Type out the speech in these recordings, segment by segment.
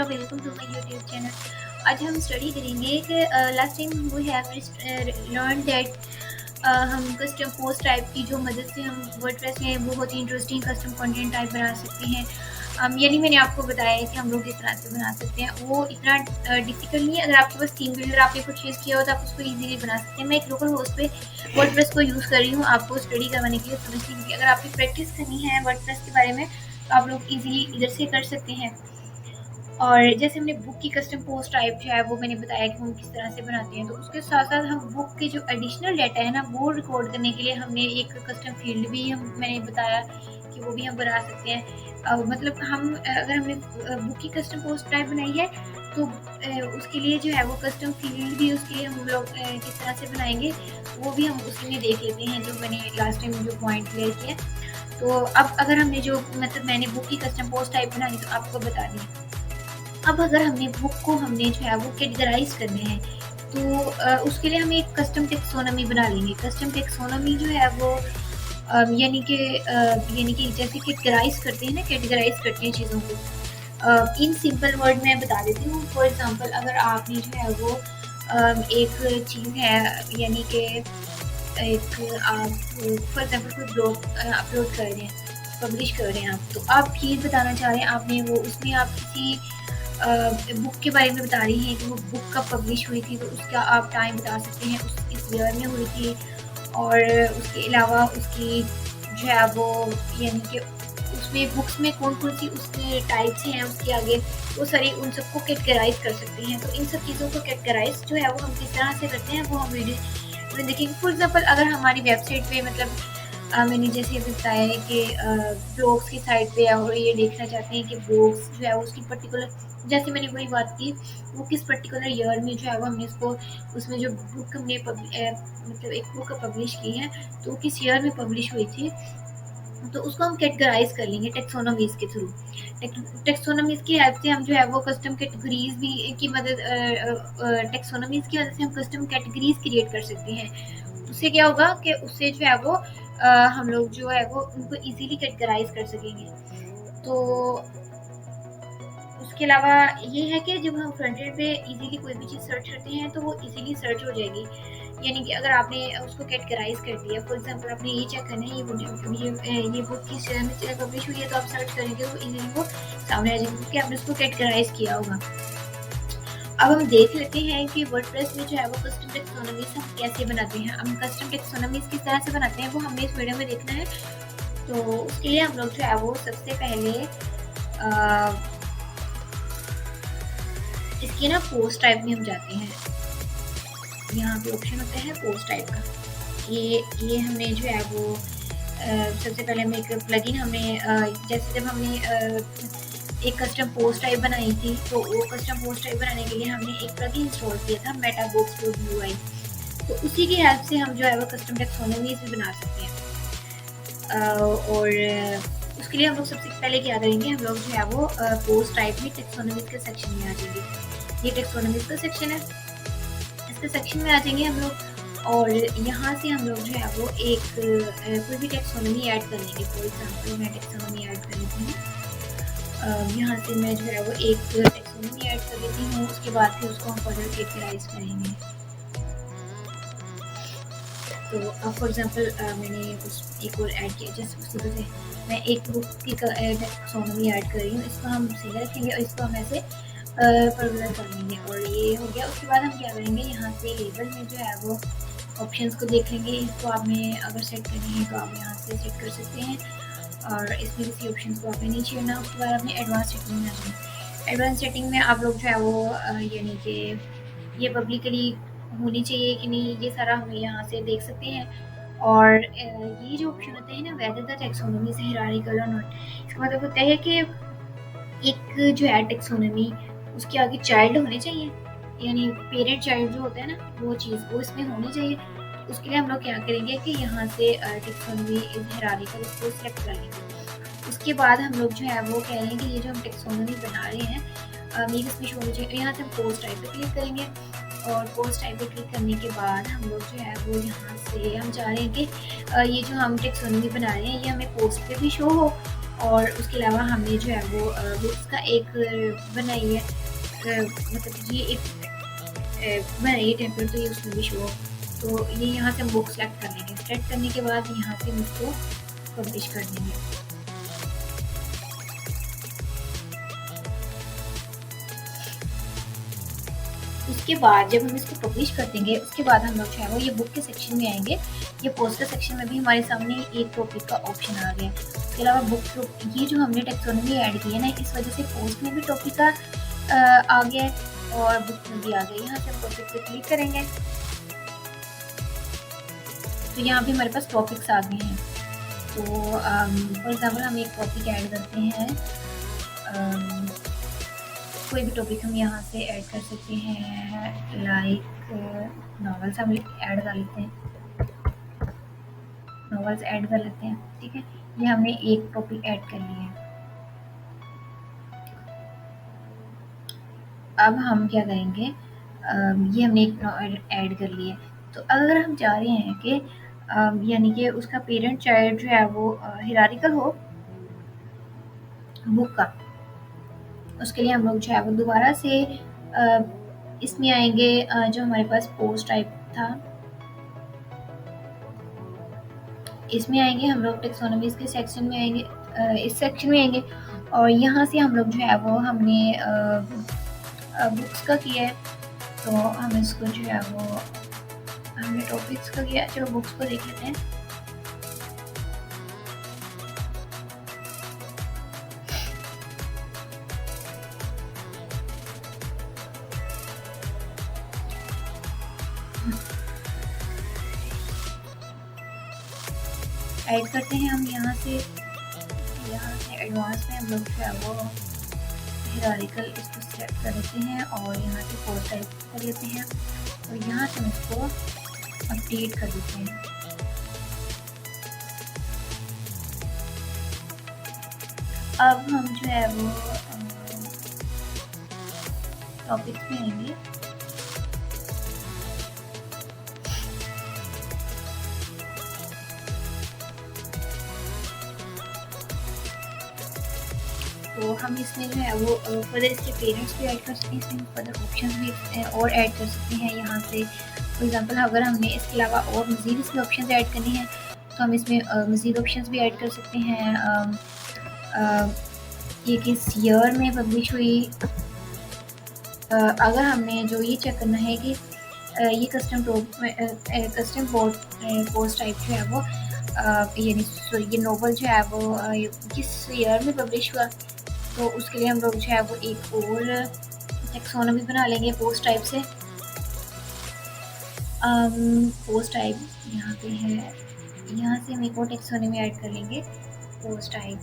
Welcome to my YouTube channel. आज हम study करेंगे कि last time we have learn that हम कस्टम पोस्ट टाइप की जो मदद से हम वर्डप्रेस में बहुत ही इंटरेस्टिंग कस्टम कंटेंट टाइप बना सकते हैं। यानी मैंने आपको बताया है कि हम लोग किस तरह से बना सकते हैं। वो इतना डिफिकल्ट नहीं है। अगर आपके पास थीम बिल्डर आपने परचेज किया हो तो आप उसको इजीली बना सकते हैं। मैं एक लोकल होस्ट पे वर्डप्रेस को यूज़ कर रही हूँ आपको स्टडी करवाने के लिए, समझने के लिए। अगर आपकी प्रैक्टिस करनी है वर्डप्रेस के बारे में तो आप लोग इजीली इधर से कर सकते हैं। और जैसे हमने बुक की कस्टम पोस्ट टाइप जो है वो मैंने बताया कि हम किस तरह से बनाते हैं, तो उसके साथ साथ हम बुक के जो एडिशनल डाटा है ना वो रिकॉर्ड करने के लिए हमने एक कस्टम फील्ड भी मैंने बताया कि वो भी हम बना सकते हैं। मतलब हम अगर हमने बुक की कस्टम पोस्ट टाइप बनाई है तो उसके लिए जो है वो कस्टम फील्ड भी उसके लिए हम लोग किस तरह से बनाएंगे वो भी हम उसमें देख लेते हैं, जो मैंने लास्ट टाइम जो पॉइंट क्लियर किया। तो अब अगर हमने जो मतलब मैंने बुक की कस्टम पोस्ट टाइप बनाई तो आपको बता दी। अब अगर हमने बुक को हमने जो है वो कैटेगराइज करने हैं तो उसके लिए हम एक कस्टम टेक्सोनॉमी बना लेंगे। कस्टम टेक्सोनॉमी जो है वो यानी कि जैसे कैटेगराइज करते हैं ना, कैटेगराइज करते हैं चीज़ों को। इन सिंपल वर्ड में बता देती हूँ। फॉर एग्जांपल अगर आपने जो है वो एक चीज़ है, यानी कि एक आप फॉर एग्जांपल कोई ब्लॉग अपलोड कर रहे हैं, पब्लिश कर रहे हैं आप, तो आप ये बताना चाह रहे हैं आपने वो उसमें आप किसी बुक के बारे में बता रही हैं कि वो बुक कब पब्लिश हुई थी, तो उसका आप टाइम बता सकते हैं, उस किस ईयर में हुई थी। और उसके अलावा उसकी जो है वो यानी कि उसमें बुक्स में कौन कौन सी उसके टाइप्स हैं, उसके आगे वो सारी उन सबको कैटेगराइज कर सकते हैं। तो इन सब चीज़ों को कैटेगराइज जो है वो हम किस तरह से करते हैं वो हम वीडियो में देखेंगे। फॉर एग्जाम्पल अगर हमारी वेबसाइट पे मतलब मैंने जैसे अभी बताया है कि ब्लॉग्स की साइट पे और ये देखना चाहते हैं कि ब्लॉग्स जो है उसकी पर्टिकुलर, जैसे मैंने वही बात की, वो किस पर्टिकुलर ईयर में जो है वो हमने इसको उसमें जो बुक हमने मतलब एक बुक पब्लिश की है तो वो किस ईयर में पब्लिश हुई थी, तो उसको हम कैटेगराइज कर लेंगे टेक्सोनोमीज के थ्रू। टेक्सोनोमीज की हेल्प से हम जो है वो कस्टम कैटेगरीज भी की मदद टेक्सोनोमीज की मदद से हम कस्टम कैटेगरीज क्रिएट कर सकते हैं। उससे क्या होगा कि उससे जो है वो हम लोग जो है वो उनको इजीली कैटेगराइज कर सकेंगे। तो उसके अलावा ये है कि जब हम फ्रंट एंड पे इजीली कोई भी चीज़ सर्च करते हैं तो वो इजीली सर्च हो जाएगी। यानी कि अगर आपने उसको कैटेगराइज कर दिया, फॉर एग्जांपल आपने ये चेक करना है ये बुक किस शहर में पब्लिश हुई है, तो आप सर्च करेंगे तो इजीली वो सामने आ जाएगी क्योंकि आपने उसको कैटेगराइज किया होगा। अब हम देख लेते हैं कि वर्डप्रेस में जो है वो कस्टम टेक्सोनोमीज हम कैसे बनाते हैं। हम कस्टम टेक्सोनोमीज किस तरह से बनाते हैं वो हमें इस वीडियो में देखना है। तो उसके लिए हम लोग जो है वो सबसे पहले इसकी ना पोस्ट टाइप में हम जाते हैं। यहाँ पे ऑप्शन होता है पोस्ट टाइप का। ये हमने जो है वो सबसे पहले हमें एक प्लगइन हमने जैसे जब हमने एक कस्टम पोस्ट टाइप बनाई थी तो वो कस्टम पोस्ट टाइप बनाने के लिए हमने एक प्लगइन इंस्टॉल किया था, मेटाबॉक्स UI। तो उसी की हेल्प से हम जो है वो कस्टम टेक्सोनोमीज भी बना सकते हैं। और उसके लिए हम लोग सबसे पहले क्या करेंगे, हम लोग जो है वो पोस्ट टाइप में टेक्सोनोमीज के सेक्शन में आ जाएंगे। ये टेक्सोनोमीज का सेक्शन है, इसके सेक्शन में आ जाएंगे हम लोग। और यहाँ से हम लोग जो है वो एक कोई भी टेक्सोनोमी ऐड कर लेंगे। फॉर एग्जांपल मैं टेक्सोनोमी ऐड कर लेती हूँ। यहाँ से मैं जो है वो एक टेक्सोनोमी ऐड कर लेती हूँ, उसके बाद फिर उसको हम फर्दर कैटेगराइज करेंगे। तो अब फॉर एग्जांपल मैंने एक और ऐड किया, जैसे उसी तरह से मैं एक बुक की टेक्सोनोमी ऐड कर रही हूँ। इसको हम सिंगल रखेंगे और इसको हम ऐसे फॉर्मूला कर लेंगे। और ये हो गया। उसके बाद हम क्या करेंगे, यहाँ से लेबल में जो है वो ऑप्शंस को देख लेंगे। इसको आपने अगर सेट करनी है तो आप यहाँ से सेट कर सकते हैं और इसमें किसी ऑप्शन को आपने नहीं छेड़ना। उसके बाद आपने एडवांस सेटिंग में आ जाए। एडवांस सेटिंग में आप लोग जो है वो यानी कि ये पब्लिकली होनी चाहिए कि नहीं, ये सारा हम यहाँ से देख सकते हैं। और ये जो ऑप्शन होते हैं ना, वेदर द टेक्सोनोमी से हिरारिकल और नॉट, इसका मतलब होता है कि एक जो है टेक्सोनोमी उसके आगे चाइल्ड होने चाहिए, यानी पेरेंट चाइल्ड जो होता है ना वो चीज़ वो इसमें होनी चाहिए। उसके लिए हम लोग क्या करेंगे कि यहाँ से टेक्सोनोमी इज हिरारिकल इसको सिलेक्ट कर लेंगे। उसके बाद हम लोग जो है वो कह रहे हैं कि ये जो हम टेक्सोनोमी बना रहे हैं ये इसमें शो होनी चाहिए। यहाँ से हम पोस्ट टाइप पे क्लिक करेंगे और पोस्ट टाइप पे क्लिक करने के बाद हम लोग जो है वो यहाँ से हम चाह रहे हैं कि ये जो हम टेक्सोनोमी बना रहे हैं ये हमें पोस्ट पे भी शो हो और उसके अलावा हमने जो है वो बुक्स का एक बनाई है, मतलब ये एक बनाई है टेम्पलेट, तो ये उसमें भी शो। तो ये यहाँ से हम बुक सेलेक्ट कर लेंगे। सेलेक्ट करने के बाद यहाँ से हम इसको पब्लिश कर देंगे। उसके बाद जब हम इसको पब्लिश कर देंगे, उसके बाद हम लोग जो है वो ये बुक के सेक्शन में आएंगे। ये पोस्टर सेक्शन में भी हमारे सामने एक टॉपिक का ऑप्शन आ गया है। उसके अलावा बुक, ये जो हमने टेक्सोनॉमी ऐड की है ना, इस वजह से पोस्ट में भी टॉपिक का आ गया है और बुक में भी आ गया। यहाँ से हम टॉपिक पे क्लिक करेंगे तो यहाँ पे हमारे पास टॉपिक्स आ गए हैं। तो फॉर एग्जाम्पल हम एक टॉपिक ऐड करते हैं, कोई भी टॉपिक हम यहाँ से ऐड कर सकते हैं, लाइक नॉवेल्स हम ऐड कर लेते हैं, नॉवेल्स ऐड कर लेते हैं। ठीक है, ये हमने एक टॉपिक ऐड कर लिया है। अब हम क्या करेंगे, ये हमने एक ऐड कर लिया है। तो अगर हम चाह रहे हैं कि यानी कि उसका पेरेंट चाइल्ड जो है वो हिरारिकल हो बुक का, उसके लिए हम लोग जो है वो दोबारा से इसमें आएंगे, जो हमारे पास पोस्ट टाइप था, इसमें आएंगे हम लोग, टेक्सोनॉमीज के सेक्शन में आएंगे, इस सेक्शन में आएंगे और यहाँ से हम लोग जो है वो हमने बुक्स का किया है। तो हम इसको जो है वो हमने टॉपिक्स का किया, चलो बुक्स को देख लेते हैं। ऐड करते हैं हम यहाँ से एडवांस में हम लोग जो है वो हिरारिकल इसको सेलेक्ट कर लेते हैं और यहाँ से पोस्ट टाइप कर लेते हैं और यहाँ से हम इसको अपडेट कर देते हैं। अब हम जो है वो टॉपिक्स में आएंगे। तो हम इसमें जो है वो फर्दर इसके पेरेंट्स भी ऐड कर सकते हैं, इसमें फर्दर ऑप्शंस भी और ऐड कर सकते हैं यहाँ से। फॉर एग्जांपल अगर हमने इसके अलावा और मज़ीद इसमें ऑप्शंस ऐड करने हैं तो हम इसमें मज़ीद ऑप्शंस भी ऐड कर सकते हैं। ये किस ईयर में पब्लिश हुई, अगर हमने जो ये चेक करना है कि ये कस्टम पोस्ट टाइप जो है वो यानी ये नोवेल जो है वो किस ईयर में पब्लिश हुआ, तो उसके लिए हम लोग जो है वो एक और टेक्सोनॉमी बना लेंगे पोस्ट टाइप से। पोस्ट टाइप यहाँ पे है, यहाँ से हम एक और टेक्सोनॉमी ऐड कर लेंगे पोस्ट टाइप।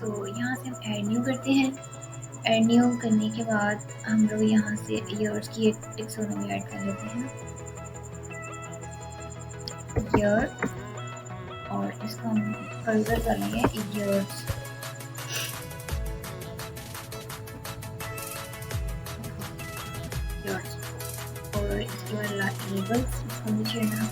तो यहाँ से हम ऐड न्यू करते हैं। ऐड न्यू करने के बाद हम लोग यहाँ से ईयर्स की एक टेक्सोनॉमी ऐड कर लेते हैं, ईयर, और इसको हम फर्दर कर लेंगे ईयर्स। और इसके बाद लेबल्स, इसको नीचे ना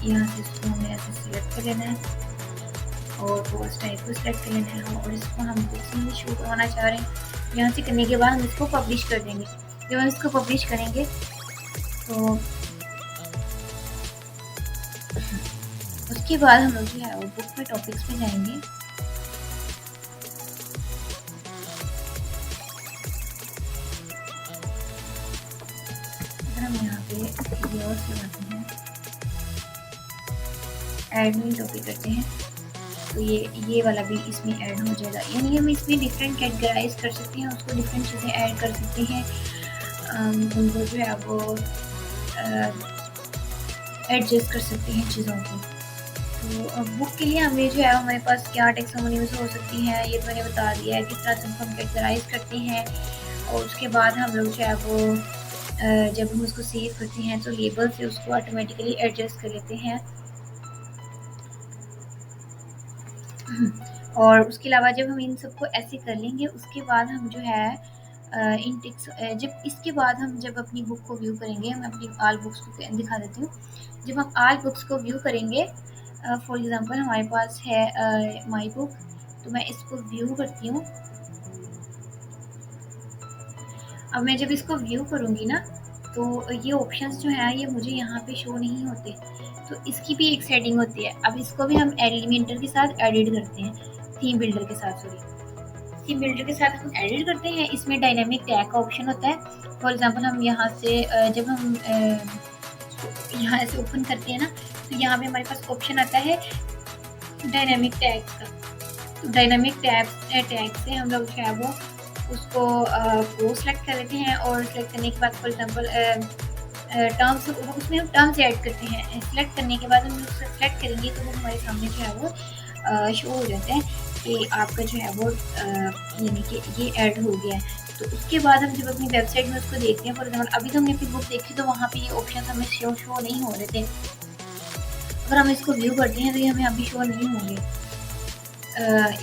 यहाँ से इसको हमें ऐसे सिलेक्ट कर लेना है और पोस्ट टाइप को सिलेक्ट कर लेना है और इसको हम बुक्स में शो करवाना चाह रहे हैं। यहाँ से करने के बाद हम इसको पब्लिश कर देंगे। जब हम इसको पब्लिश करेंगे तो उसके बाद हम लोग जो है वो बुक में टॉपिक्स में जाएंगे। अगर हम यहाँ पे ईयर्स लगाते हैं, ऐड में टॉपिक करते हैं तो ये वाला भी इसमें ऐड हो जाएगा। यानी हम इसमें डिफरेंट कैटेगराइज कर सकते हैं, उसको डिफरेंट चीज़ें ऐड कर सकते हैं, उनको जो है वो एडजस्ट कर सकते हैं चीज़ों को। तो बुक के लिए हमें जो है हमारे पास क्या टेक्सोनॉमीज हो सकती हैं ये तो मैंने बता दिया है, किस तरह से हम कैटेगराइज करते हैं। और उसके बाद हम लोग जो है वो जब हम उसको सेव करते हैं तो लेबल से उसको ऑटोमेटिकली एडजस्ट कर लेते हैं। और उसके अलावा जब हम इन सबको ऐसे कर लेंगे उसके बाद हम जो है इन टिक्स जब इसके बाद हम जब अपनी बुक को व्यू करेंगे, मैं अपनी आल बुक्स को दिखा देती हूँ। जब हम आल बुक्स को व्यू करेंगे फॉर एग्ज़ाम्पल हमारे पास है माई बुक, तो मैं इसको व्यू करती हूँ। अब मैं जब इसको व्यू करूँगी ना, तो ये ऑप्शंस जो हैं ये मुझे यहाँ पे शो नहीं होते, तो इसकी भी एक सेटिंग होती है। अब इसको भी हम एलिमेंटर के साथ एडिट करते हैं, थीम बिल्डर के साथ, सॉरी, थीम बिल्डर के साथ हम एडिट करते हैं। इसमें डायनामिक टैग का ऑप्शन होता है। फॉर एग्जांपल हम यहाँ से जब हम यहाँ से ओपन करते हैं ना, तो यहाँ पे हमारे पास ऑप्शन आता है डायनामिक टैग्स का। तो डायनामिक टैग से हम लोग जो है वो उसको को सेलेक्ट कर लेते हैं, और सेलेक्ट करने के बाद फॉर एग्जांपल टर्म्स, उसमें हम टर्म्स ऐड करते हैं। सेलेक्ट करने के बाद हम उसको सेलेक्ट करेंगे तो वो हमारे सामने जो है वो शो हो जाता है कि आपका जो है वो यानी कि ये ऐड हो गया है। तो उसके बाद हम जब अपनी वेबसाइट में उसको देखते हैं, फॉर एग्जाम्पल अभी तो हमने अपनी बुक देखी तो वहाँ पे ये ऑप्शन हमें शो नहीं हो रहे थे। अगर हम इसको व्यू करते हैं तो ये हमें अभी शो नहीं होंगे।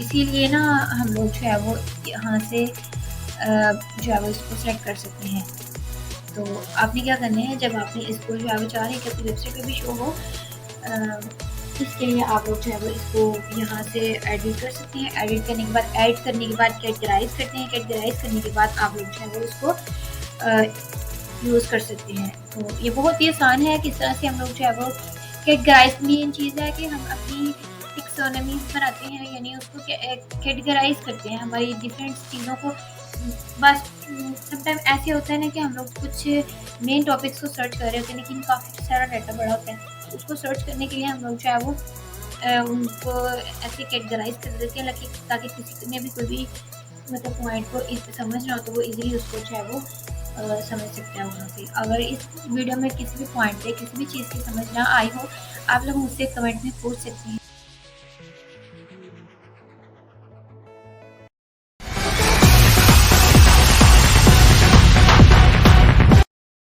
इसीलिए ना हम लोग जो है वो यहाँ से जो है वो इसको सेलेक्ट कर सकते हैं। तो आपने क्या करना है, जब आपने इसको जो है वो चाह रहे हैं कि अपनी वेबसाइट पे भी शो हो, इसके लिए आप लोग जो है वो इसको यहाँ से एडिट कर सकते हैं। एडिट करने के बाद, ऐड करने के बाद कैटेगराइज करते हैं। कैटेगराइज करने के बाद आप लोग जो है वो इसको यूज़ कर सकते हैं। तो ये बहुत ही आसान है किस तरह से हम लोग जो है वो कैटेगराइज, मेन चीज़ है कि हम अपनी टेक्सोनॉमीज बनाते हैं, यानी उसको कैटेगराइज करते हैं हमारी डिफरेंट चीज़ों को। बस समटाइम ऐसे होता है ना कि हम लोग कुछ मेन टॉपिक्स को सर्च कर रहे होते हैं, लेकिन काफ़ी सारा डाटा बड़ा होता है। उसको सर्च करने के लिए हम लोग जो है वो उनको ऐसे कैटेगराइज कर देते हैं, ताकि किसी ने भी कोई भी मतलब पॉइंट को समझना हो तो वो इजीली उसको जो है वो समझ सकते हैं वहाँ से। अगर इस वीडियो में किसी भी पॉइंट पे किसी भी चीज़ की समझ ना आई हो, आप लोग मुझसे कमेंट में पूछ सकते हैं।